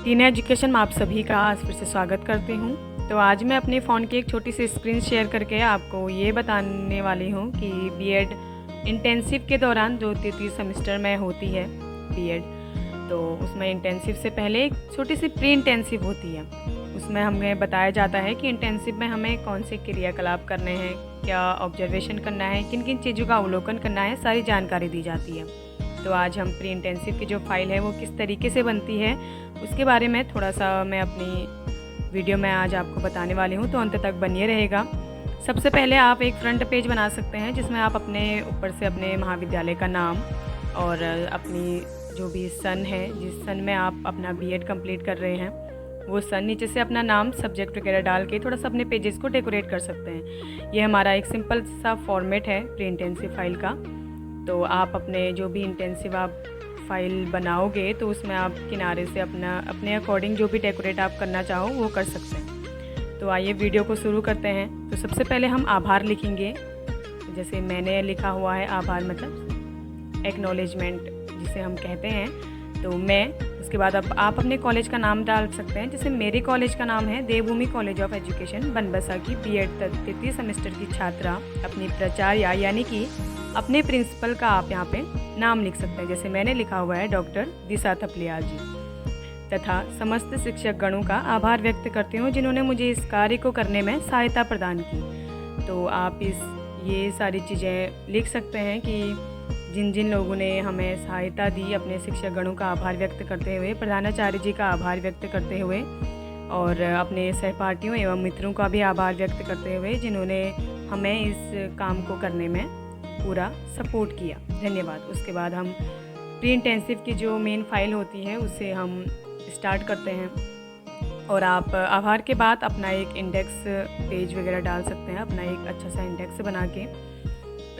टीना education में आप सभी का आज फिर से स्वागत करती हूँ। तो आज मैं अपने फ़ोन की एक छोटी सी स्क्रीन शेयर करके आपको ये बताने वाली हूँ कि बीएड इंटेंसिव के दौरान जो तृतीय सेमेस्टर में होती है बीएड, तो उसमें इंटेंसिव से पहले एक छोटी सी प्री इंटेंसिव होती है। उसमें हमें बताया जाता है कि इंटेंसिव में हमें कौन से क्रियाकलाप करने हैं, क्या ऑब्जर्वेशन करना है, किन किन चीज़ों का अवलोकन करना है, सारी जानकारी दी जाती है। तो आज हम प्री इंटेंसिव की जो फाइल है वो किस तरीके से बनती है उसके बारे में थोड़ा सा मैं अपनी वीडियो में आज आपको बताने वाली हूँ, तो अंत तक बनिए रहेगा। सबसे पहले आप एक फ्रंट पेज बना सकते हैं जिसमें आप अपने ऊपर से अपने महाविद्यालय का नाम और अपनी जो भी सन है, जिस सन में आप अपना बीएड कंप्लीट कर रहे हैं वो सन, नीचे से अपना नाम, सब्जेक्ट वगैरह डाल के थोड़ा सा अपने पेजेस को डेकोरेट कर सकते हैं। ये हमारा एक सिंपल सा फॉर्मेट है प्री इंटेंसिव फाइल का। तो आप अपने जो भी इंटेंसिव आप फाइल बनाओगे तो उसमें आप किनारे से अपने अकॉर्डिंग जो भी डेकोरेट आप करना चाहो वो कर सकते हैं। तो आइए वीडियो को शुरू करते हैं। तो सबसे पहले हम आभार लिखेंगे, जैसे मैंने लिखा हुआ है आभार मतलब एक्नॉलेजमेंट जिसे हम कहते हैं। तो मैं, उसके बाद अब आप अपने कॉलेज का नाम डाल सकते हैं। जैसे मेरे कॉलेज का नाम है देवभूमि कॉलेज ऑफ एजुकेशन बनबसा की बीएड तृतीय सेमेस्टर की छात्रा। अपनी प्राचार्य यानी कि अपने प्रिंसिपल का आप यहाँ पे नाम लिख सकते हैं। जैसे मैंने लिखा हुआ है डॉक्टर दिशा थपलियाल जी। तथा समस्त शिक्षक गणों का आभार व्यक्त करती हूँ जिन्होंने मुझे इस कार्य को करने में सहायता प्रदान की। तो आप ये सारी चीज़ें लिख सकते हैं कि जिन जिन लोगों ने हमें सहायता दी, अपने शिक्षक गणों का आभार व्यक्त करते हुए, प्रधानाचार्य जी का आभार व्यक्त करते हुए और अपने सहपाठियों एवं मित्रों का भी आभार व्यक्त करते हुए जिन्होंने हमें इस काम को करने में पूरा सपोर्ट किया। धन्यवाद। उसके बाद हम प्री इंटेंसिव की जो मेन फाइल होती है उससे हम स्टार्ट करते हैं और आप आभार के बाद अपना एक इंडेक्स पेज वगैरह डाल सकते हैं, अपना एक अच्छा सा इंडेक्स बना के।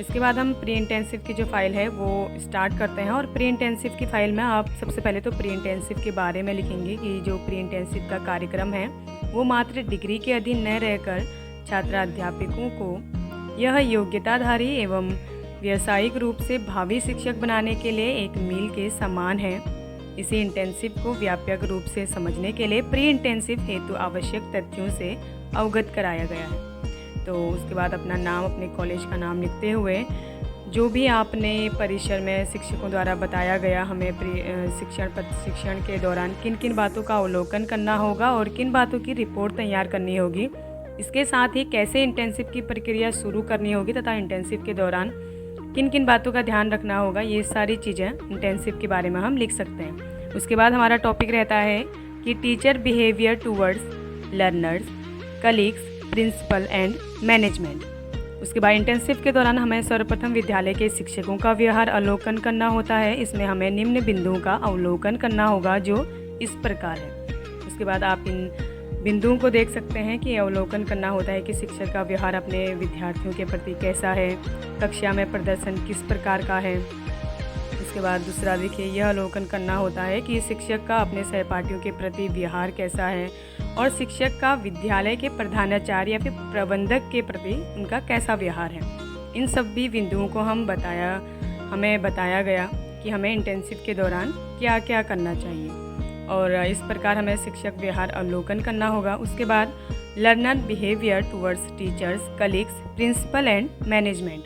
इसके बाद हम प्री इंटेंसिव की जो फाइल है वो स्टार्ट करते हैं। और प्री इंटेंसिव की फाइल में आप सबसे पहले तो प्री इंटेंसिव के बारे में लिखेंगे कि जो प्री इंटेंसिव का कार्यक्रम है वो मात्र डिग्री के अधीन न रहकर छात्राध्यापकों को यह योग्यताधारी एवं व्यावसायिक रूप से भावी शिक्षक बनाने के लिए एक मील के समान है। इसी इंटेंसिव को व्यापक रूप से समझने के लिए प्री इंटेंसिव हेतु आवश्यक तथ्यों से अवगत कराया गया है। तो उसके बाद अपना नाम, अपने कॉलेज का नाम लिखते हुए जो भी आपने परिसर में शिक्षकों द्वारा बताया गया, हमें शिक्षण के दौरान किन किन बातों का अवलोकन करना होगा और किन बातों की रिपोर्ट तैयार करनी होगी, इसके साथ ही कैसे इंटेंसिव की प्रक्रिया शुरू करनी होगी तथा इंटेंसिव के दौरान किन किन बातों का ध्यान रखना होगा, ये सारी चीज़ें इंटेंसिव के बारे में हम लिख सकते हैं। उसके बाद हमारा टॉपिक रहता है कि teacher behaviour towards learners, colleagues, principal and management. उसके बाद इंटेंसिव के दौरान हमें सर्वप्रथम विद्यालय के शिक्षकों का व्यवहार अवलोकन करना होता है। इसमें हमें निम्न बिंदुओं का अवलोकन करना होगा जो इस प्रकार है। उसके बाद आप इन बिंदुओं को देख सकते हैं कि अवलोकन करना होता है कि शिक्षक का व्यवहार अपने विद्यार्थियों के प्रति कैसा है, कक्षा में प्रदर्शन किस प्रकार का है। उसके बाद दूसरा देखिए, यह अवलोकन करना होता है कि शिक्षक का अपने सहपाठियों के प्रति व्यवहार कैसा है और शिक्षक का विद्यालय के प्रधानाचार्य या फिर प्रबंधक के प्रति उनका कैसा व्यवहार है। इन सभी बिंदुओं को हमें बताया गया कि हमें इंटेंसिव के दौरान क्या क्या करना चाहिए और इस प्रकार हमें शिक्षक व्यवहार अवलोकन करना होगा। उसके बाद learner behaviour towards teachers, colleagues, principal and management.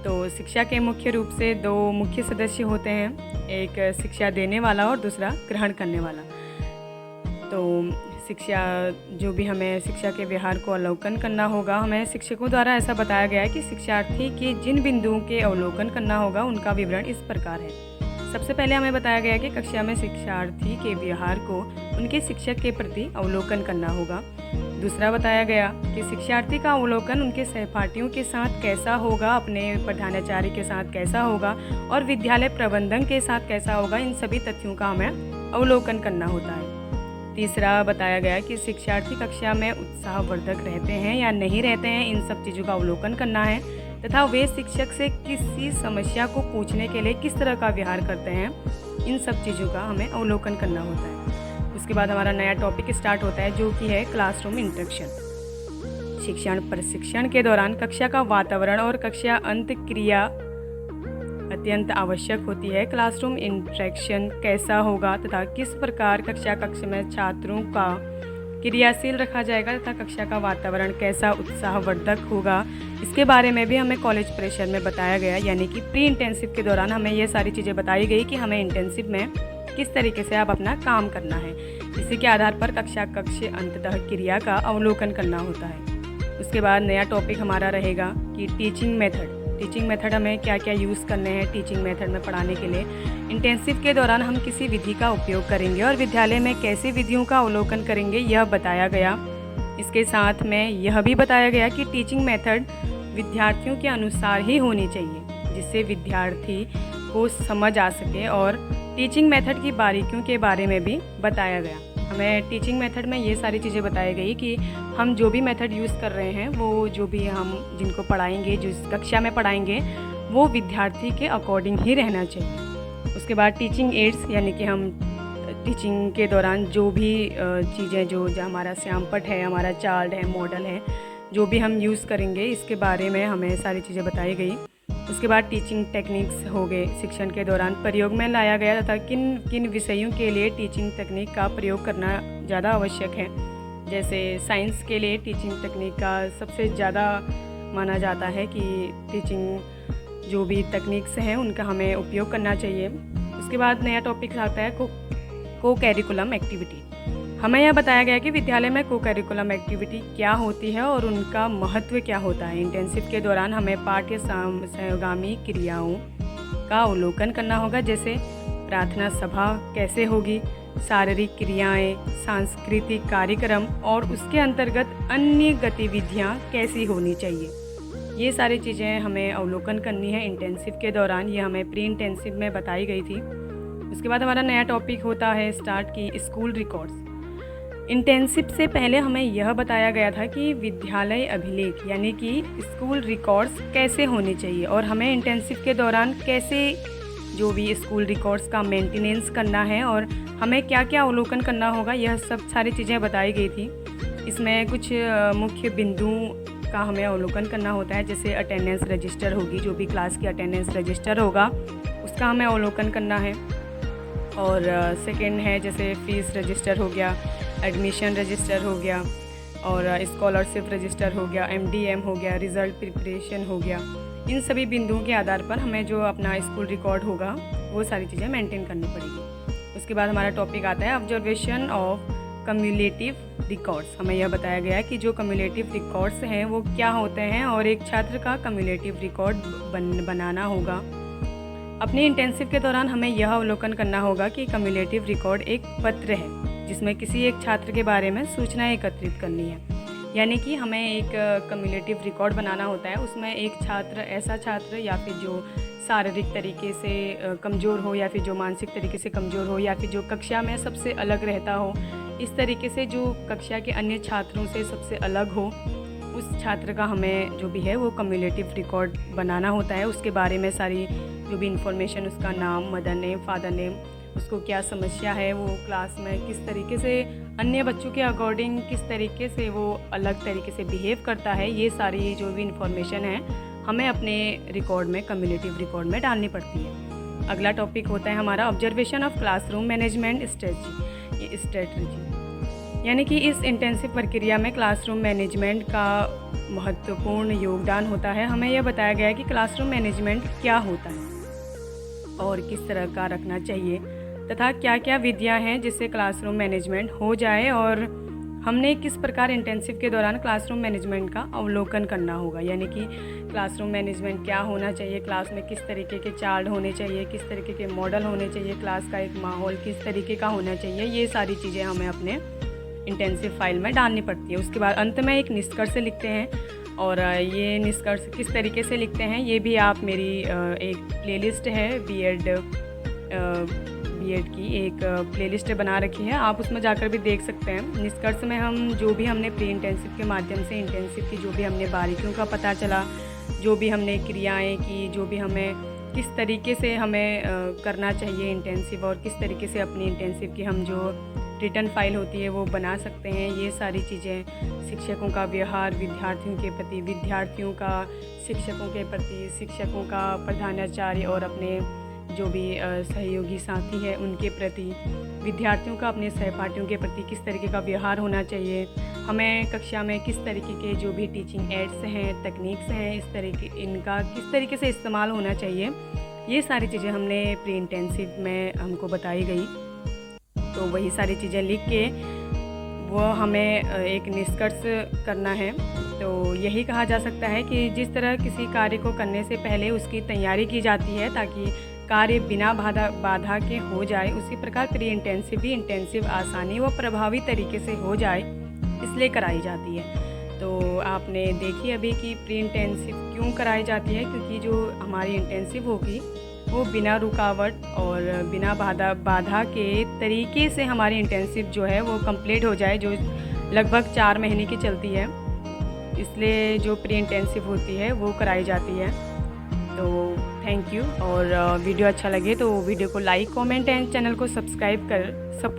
तो शिक्षा के मुख्य रूप से दो मुख्य सदस्य होते हैं, एक शिक्षा देने वाला और दूसरा ग्रहण करने वाला। तो जो भी हमें शिक्षा के व्यवहार को अवलोकन करना होगा, हमें शिक्षकों द्वारा ऐसा बताया गया है कि शिक्षार्थी के जिन बिंदुओं के अवलोकन करना होगा उनका विवरण इस प्रकार है। सबसे पहले हमें बताया गया कि कक्षा में शिक्षार्थी के व्यवहार को उनके शिक्षक के प्रति अवलोकन करना होगा। दूसरा बताया गया कि शिक्षार्थी का अवलोकन उनके सहपाठियों के साथ कैसा होगा, अपने प्रधानाचार्य के साथ कैसा होगा और विद्यालय प्रबंधन के साथ कैसा होगा। इन सभी तथ्यों का हमें अवलोकन करना होता है। तीसरा बताया गया कि शिक्षार्थी कक्षा में उत्साहवर्धक रहते हैं या नहीं रहते हैं, इन सब चीज़ों का अवलोकन करना है तथा वे शिक्षक से किसी समस्या को पूछने के लिए किस तरह का व्यवहार करते हैं, इन सब चीज़ों का हमें अवलोकन करना होता है। उसके बाद हमारा नया टॉपिक स्टार्ट होता है जो कि है क्लासरूम इंस्ट्रक्शन। शिक्षण प्रशिक्षण के दौरान कक्षा का वातावरण और कक्षा अंत क्रिया अत्यंत आवश्यक होती है। क्लासरूम इंटरेक्शन कैसा होगा तथा किस प्रकार कक्ष में छात्रों का क्रियाशील रखा जाएगा तथा कक्षा का वातावरण कैसा उत्साहवर्धक होगा, इसके बारे में भी हमें कॉलेज प्रेशर में बताया गया। यानी कि प्री इंटेंसिव के दौरान हमें ये सारी चीज़ें बताई गई कि हमें इंटेंसिव में किस तरीके से आप अपना काम करना है। इसी के आधार पर कक्ष अंततः क्रिया का अवलोकन करना होता है। उसके बाद नया टॉपिक हमारा रहेगा कि टीचिंग मेथड हमें क्या क्या यूज़ करने हैं टीचिंग मेथड में पढ़ाने के लिए। इंटेंसिव के दौरान हम किसी विधि का उपयोग करेंगे और विद्यालय में कैसी विधियों का अवलोकन करेंगे, यह बताया गया। इसके साथ में यह भी बताया गया कि टीचिंग मेथड विद्यार्थियों के अनुसार ही होनी चाहिए, जिससे विद्यार्थी को समझ आ सके। और टीचिंग मेथड की बारीकियों के बारे में भी बताया गया। हमें टीचिंग मेथड में ये सारी चीज़ें बताई गई कि हम जो भी मेथड यूज़ कर रहे हैं, वो जो भी हम जिनको पढ़ाएंगे, जिस कक्षा में पढ़ाएंगे, वो विद्यार्थी के अकॉर्डिंग ही रहना चाहिए। उसके बाद टीचिंग एड्स, यानी कि हम टीचिंग के दौरान जो भी चीज़ें जो हमारा श्यामपट है, हमारा चार्ट है, मॉडल है, जो भी हम यूज़ करेंगे, इसके बारे में हमें सारी चीज़ें बताई गई। उसके बाद टीचिंग टेक्निक्स हो गए, शिक्षण के दौरान प्रयोग में लाया गया तथा किन किन विषयों के लिए टीचिंग तकनीक का प्रयोग करना ज़्यादा आवश्यक है। जैसे साइंस के लिए टीचिंग तकनीक का सबसे ज़्यादा माना जाता है कि टीचिंग जो भी तकनीक्स हैं उनका हमें उपयोग करना चाहिए। उसके बाद नया टॉपिक आता है को कैरिकुलम एक्टिविटी। हमें यह बताया गया कि विद्यालय में को कैरिकुलम एक्टिविटी क्या होती है और उनका महत्व क्या होता है। इंटेंसिव के दौरान हमें पाठ्य सहगामी क्रियाओं का अवलोकन करना होगा, जैसे प्रार्थना सभा कैसे होगी, शारीरिक क्रियाएं, सांस्कृतिक कार्यक्रम और उसके अंतर्गत अन्य गतिविधियां कैसी होनी चाहिए। ये सारी चीज़ें हमें अवलोकन करनी है इंटेंसिव के दौरान। ये हमें प्री इंटेंसिव में बताई गई थी। उसके बाद हमारा नया टॉपिक होता है स्टार्ट की स्कूल रिकॉर्ड्स। इंटेंसिव से पहले हमें यह बताया गया था कि विद्यालय अभिलेख यानी कि स्कूल रिकॉर्ड्स कैसे होने चाहिए और हमें इंटेंसिव के दौरान कैसे जो भी स्कूल रिकॉर्ड्स का मेंटेनेंस करना है और हमें क्या क्या अवलोकन करना होगा, यह सब सारी चीज़ें बताई गई थी। इसमें कुछ मुख्य बिंदुओं का हमें अवलोकन करना होता है, जैसे अटेंडेंस रजिस्टर होगी, जो भी क्लास की अटेंडेंस रजिस्टर होगा उसका हमें अवलोकन करना है। और सेकेंड है जैसे फीस रजिस्टर हो गया, एडमिशन रजिस्टर हो गया और स्कॉलरशिप रजिस्टर हो गया, MDM हो गया, रिज़ल्ट प्रिपरेशन हो गया। इन सभी बिंदुओं के आधार पर हमें जो अपना स्कूल रिकॉर्ड होगा वो सारी चीज़ें मेंटेन करनी पड़ेगी। उसके बाद हमारा टॉपिक आता है ऑब्जर्वेशन ऑफ कम्युलेटिव रिकॉर्ड्स। हमें यह बताया गया कि जो कम्युलेटिव रिकॉर्ड्स हैं वो क्या होते हैं और एक छात्र का कम्युलेटिव रिकॉर्ड बनाना होगा। अपने इंटेंसिव के दौरान हमें यह अवलोकन करना होगा कि कम्युलेटिव रिकॉर्ड एक पत्र है जिसमें किसी एक छात्र के बारे में सूचनाएं एकत्रित करनी है। यानी कि हमें एक कम्युलेटिव रिकॉर्ड बनाना होता है, उसमें एक छात्र, ऐसा छात्र या फिर जो शारीरिक तरीके से कमज़ोर हो या फिर जो मानसिक तरीके से कमज़ोर हो या फिर जो कक्षा में सबसे अलग रहता हो, इस तरीके से जो कक्षा के अन्य छात्रों से सबसे अलग हो, उस छात्र का हमें जो भी है वो कम्युलेटिव रिकॉर्ड बनाना होता है। उसके बारे में सारी जो भी इंफॉर्मेशन, उसका नाम, मदर नेम, फादर नेम, उसको क्या समस्या है, वो क्लास में किस तरीके से अन्य बच्चों के अकॉर्डिंग किस तरीके से वो अलग तरीके से बिहेव करता है, ये सारी जो भी इंफॉर्मेशन है हमें अपने रिकॉर्ड में, कम्युलेटिव रिकॉर्ड में डालनी पड़ती है। अगला टॉपिक होता है हमारा observation of classroom management strategy. यानी कि इस इंटेंसिव प्रक्रिया में क्लासरूम मैनेजमेंट का महत्वपूर्ण योगदान होता है। हमें यह बताया गया है कि क्लासरूम मैनेजमेंट क्या होता है और किस तरह का रखना चाहिए तथा क्या क्या विधियां हैं जिससे क्लासरूम मैनेजमेंट हो जाए और हमने किस प्रकार इंटेंसिव के दौरान क्लासरूम मैनेजमेंट का अवलोकन करना होगा। यानी कि क्लासरूम मैनेजमेंट क्या होना चाहिए, क्लास में किस तरीके के चार्ट होने चाहिए, किस तरीके के मॉडल होने चाहिए, क्लास का एक माहौल किस तरीके का होना चाहिए, ये सारी चीज़ें हमें अपने इंटेंसिव फाइल में डालनी पड़ती है। उसके बाद अंत में एक निष्कर्ष लिखते हैं और ये निष्कर्ष किस तरीके से लिखते हैं ये भी आप मेरी एक प्लेलिस्ट है बीएड की एक प्लेलिस्ट बना रखी है, आप उसमें जाकर भी देख सकते हैं। निष्कर्ष में हम जो भी हमने प्री इंटेंसिव के माध्यम से इंटेंसिव की जो भी हमने बारीकियों का पता चला, जो भी हमने क्रियाएं की, जो भी हमें किस तरीके से हमें करना चाहिए इंटेंसिव और किस तरीके से अपनी इंटेंसिव की हम जो रिटर्न फाइल होती है वो बना सकते हैं। ये सारी चीज़ें, शिक्षकों का व्यवहार विद्यार्थियों के प्रति, विद्यार्थियों का शिक्षकों के प्रति, शिक्षकों का प्रधानाचार्य और अपने जो भी सहयोगी साथी हैं उनके प्रति, विद्यार्थियों का अपने सहपाठियों के प्रति किस तरीके का व्यवहार होना चाहिए, हमें कक्षा में किस तरीके के जो भी टीचिंग एड्स हैं, टेक्निक्स हैं, इनका किस तरीके से इस्तेमाल होना चाहिए, ये सारी चीज़ें हमने प्री इंटेंसिव में हमको बताई गई। तो वही सारी चीज़ें लिख के वो हमें एक निष्कर्ष करना है। तो यही कहा जा सकता है कि जिस तरह किसी कार्य को करने से पहले उसकी तैयारी की जाती है ताकि कार्य बिना बाधा के हो जाए, उसी प्रकार प्री इंटेंसिव भी इंटेंसिव आसानी व प्रभावी तरीके से हो जाए इसलिए कराई जाती है। तो आपने देखी अभी कि प्री इंटेंसिव क्यों कराई जाती है, क्योंकि जो हमारी इंटेंसिव होगी वो बिना रुकावट और बिना बाधा के तरीके से हमारी इंटेंसिव जो है वो कंप्लीट हो जाए, जो लगभग 4 महीने की चलती है। इसलिए जो प्री इंटेंसिव होती है वो कराई जाती है। तो थैंक यू, और वीडियो अच्छा लगे तो वीडियो को लाइक, कमेंट एंड चैनल को सब्सक्राइब कर सपोर्ट